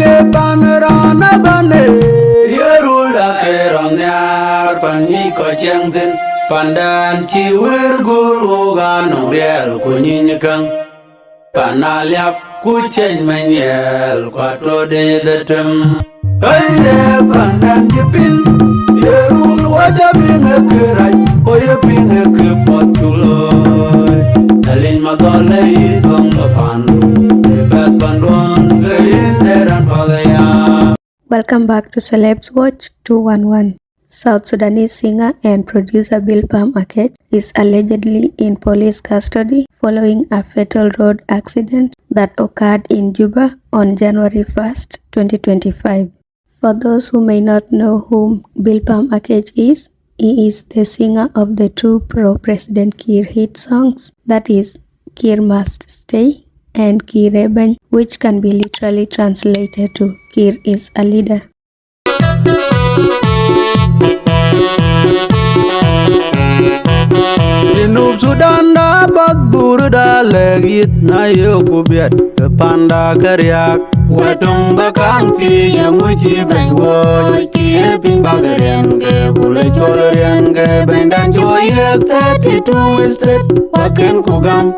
ke panorana bane yerula ke ronyar pani ko jengden pandan chi wirguru gano real kunyinkang panalyap kuchen manyel kwato de detem aye pandan jipin yerul wajabin kerai oyepin ke potuloy dalin magole idong pandu ebat pandon geinderan palaya. Welcome back to Celebs Watch 211. South Sudanese singer and producer Bilpam Akech is allegedly in police custody following a fatal road accident that occurred in Juba on January 1st, 2025. For those who may not know who Bilpam Akech is, he is the singer of the two pro-President Kiir hit songs, that is, Kiir Must Stay and Kiie, beny, which can be literally translated to Kiir is a leader. Jinub Sudan da bagbur da legit na yokubiat kepanda karyak wetung bakanti yang uji beny Kiie ping bagaren ge bule cholerian ge bendan joye 32 estate waken kugam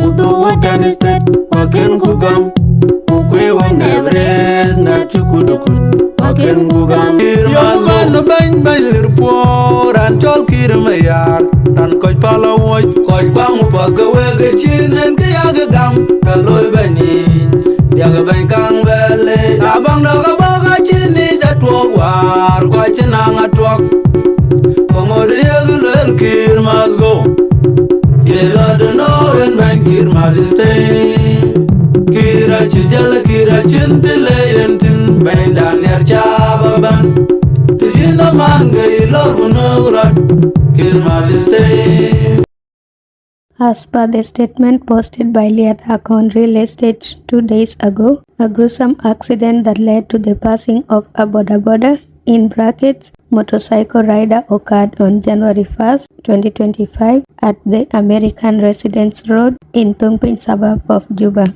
utu wakan estate waken kugam ukwe wanebres na chukudukut waken kugam yoman beny lirpo ran chol Kiir mayar ran koj pala woj koj bangu paska wege chinen ke yaga gam kaloy benyi yaga beny kang bele abang daga baga chini jatwok war kwa chinanga twok pongode yaga lel Kiir must go yela de no en beny Kiir must stay Kiir chijala Kiir chintile yentin beny dan yer chababan tijina manga ilor unurat Kiir must stay. As per the statement posted by Liat on real estate 2 days ago, a gruesome accident that led to the passing of a Boda in brackets motorcycle rider occurred on January 1st, 2025 at the American Residence Road in Tungpin suburb of Juba.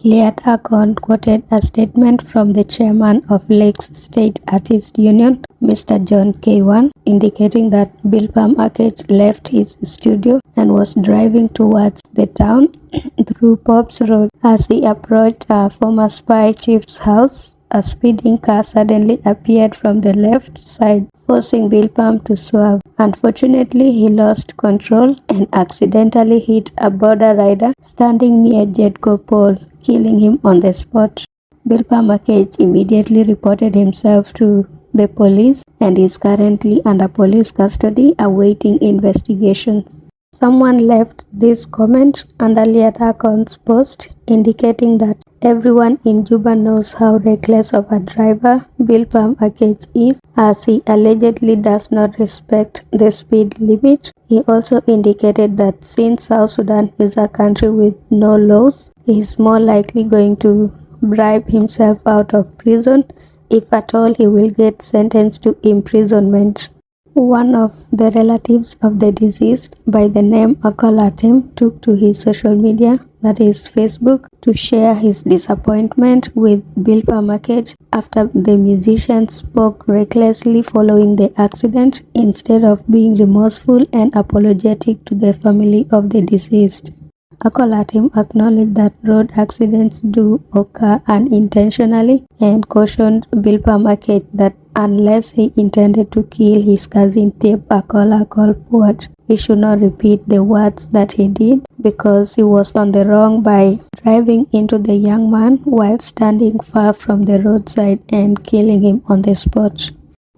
Liat Akon quoted a statement from the chairman of Lakes State Artists Union, Mr. John K1, indicating that Bilpam Akech left his studio and was driving towards the town through Pops Road. As he approached a former spy chief's house, a speeding car suddenly appeared from the left side, forcing Bilpam to swerve. Unfortunately, he lost control and accidentally hit a border rider standing near Jedko pole, killing him on the spot. Bilpam Akech immediately reported himself to the police and is currently under police custody awaiting investigations. Someone left this comment under Liat Akon's post indicating that everyone in Juba knows how reckless of a driver Bilpam Akech is, as he allegedly does not respect the speed limit. He also indicated that since South Sudan is a country with no laws, he is more likely going to bribe himself out of prison. If at all, he will get sentenced to imprisonment. One of the relatives of the deceased, by the name Akolatim, took to his social media, that is Facebook, to share his disappointment with Bilpam Akech after the musician spoke recklessly following the accident instead of being remorseful and apologetic to the family of the deceased. Akolatim acknowledged that road accidents do occur unintentionally and cautioned Bilpam Akech that unless he intended to kill his cousin Tip Akola Kolpot, he should not repeat the words that he did because he was on the wrong by driving into the young man while standing far from the roadside and killing him on the spot.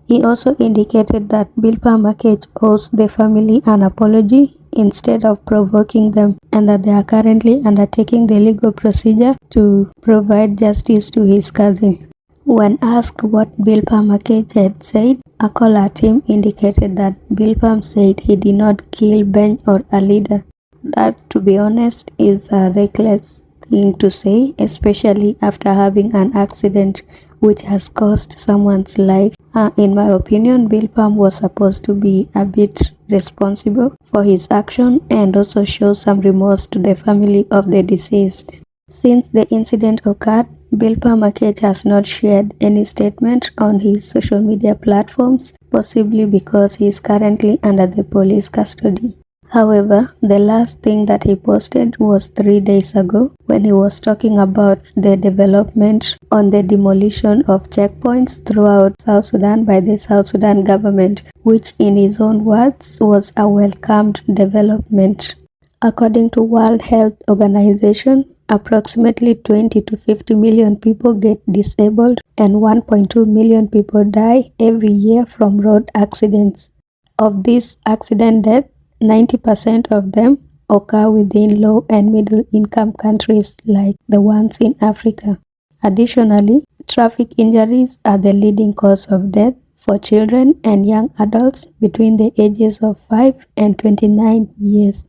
He also indicated that Bilpam Akech owes the family an apology instead of provoking them, and that they are currently undertaking the legal procedure to provide justice to his cousin. When asked what Bilpam Akech had said, Akolatim indicated that Bilpam said he did not kill beny or a leader. That, to be honest, is a reckless thing to say, especially after having an accident which has cost someone's life. In my opinion, Bilpam was supposed to be a bit responsible for his action and also show some remorse to the family of the deceased. Since the incident occurred, Bilpam Akech has not shared any statement on his social media platforms, possibly because he is currently under the police custody. However, the last thing that he posted was 3 days ago when he was talking about the development on the demolition of checkpoints throughout South Sudan by the South Sudan government, which in his own words was a welcomed development. According to World Health Organization, approximately 20 to 50 million people get disabled and 1.2 million people die every year from road accidents. Of these accident deaths, 90% of them occur within low and middle income countries like the ones in Africa. Additionally, traffic injuries are the leading cause of death for children and young adults between the ages of 5 and 29 years.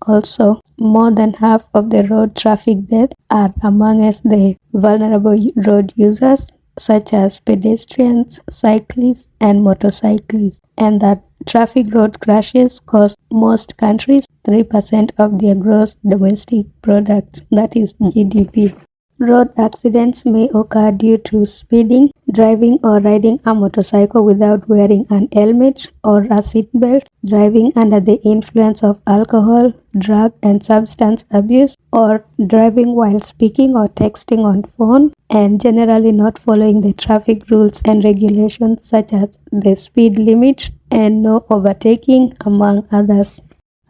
Also, more than half of the road traffic deaths are amongst the vulnerable road users such as pedestrians, cyclists, and motorcyclists, and that traffic road crashes cost most countries 3% of their gross domestic product, that is GDP. Road accidents may occur due to speeding, driving or riding a motorcycle without wearing an helmet or a seatbelt, driving under the influence of alcohol, drug and substance abuse, or driving while speaking or texting on phone, and generally not following the traffic rules and regulations such as the speed limit and no overtaking, among others.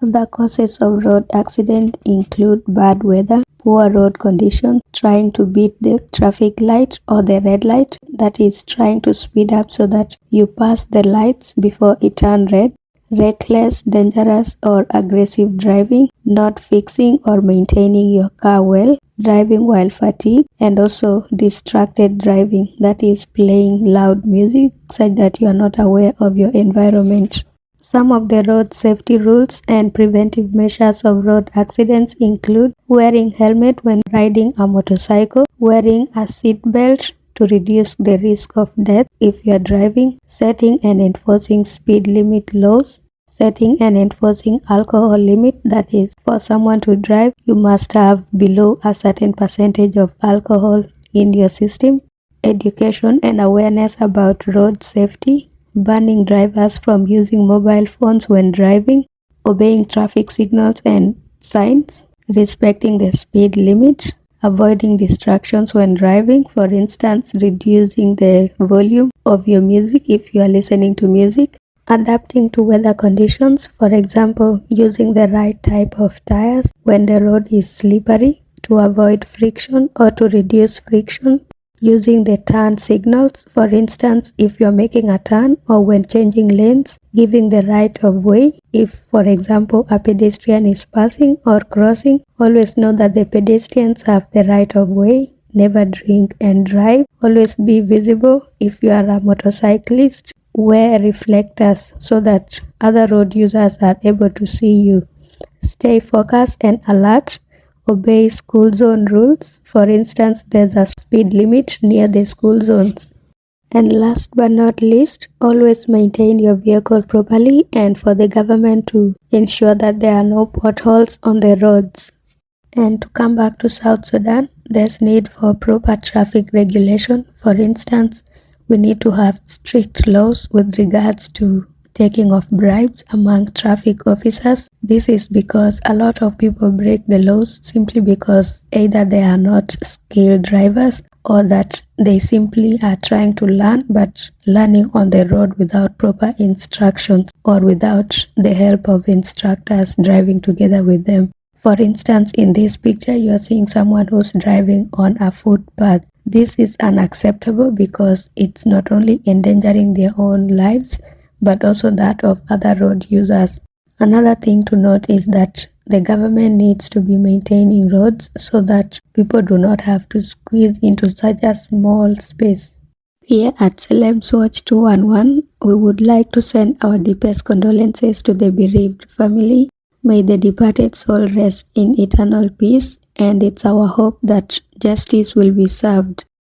The causes of road accident include bad weather, poor road conditions, trying to beat the traffic light or the red light, that is trying to speed up so that you pass the lights before it turns red, reckless, dangerous or aggressive driving, not fixing or maintaining your car well, driving while fatigued, and also distracted driving, that is playing loud music such that you are not aware of your environment. Some of the road safety rules and preventive measures of road accidents include wearing helmet when riding a motorcycle, wearing a seat belt to reduce the risk of death if you are driving, setting and enforcing speed limit laws, setting and enforcing alcohol limit, that is, for someone to drive, you must have below a certain percentage of alcohol in your system, education and awareness about road safety, banning drivers from using mobile phones when driving, obeying traffic signals and signs, respecting the speed limit, avoiding distractions when driving, for instance, reducing the volume of your music if you are listening to music, adapting to weather conditions, for example, using the right type of tires when the road is slippery to avoid friction or to reduce friction, using the turn signals, for instance, if you're making a turn or when changing lanes, giving the right of way. If, for example, a pedestrian is passing or crossing, always know that the pedestrians have the right of way. Never drink and drive. Always be visible. If you are a motorcyclist, wear reflectors so that other road users are able to see you. Stay focused and alert. Obey school zone rules. For instance, there's a speed limit near the school zones. And last but not least, always maintain your vehicle properly and for the government to ensure that there are no potholes on the roads. And to come back to South Sudan, there's need for proper traffic regulation. For instance, we need to have strict laws with regards to taking of bribes among traffic officers. This is because a lot of people break the laws simply because either they are not skilled drivers or that they simply are trying to learn but learning on the road without proper instructions or without the help of instructors driving together with them. For instance, in this picture, you are seeing someone who's driving on a footpath. This is unacceptable because it's not only endangering their own lives but also that of other road users. Another thing to note is that the government needs to be maintaining roads so that people do not have to squeeze into such a small space. Here at Celebs Watch 211, we would like to send our deepest condolences to the bereaved family. May the departed soul rest in eternal peace, and it's our hope that justice will be served.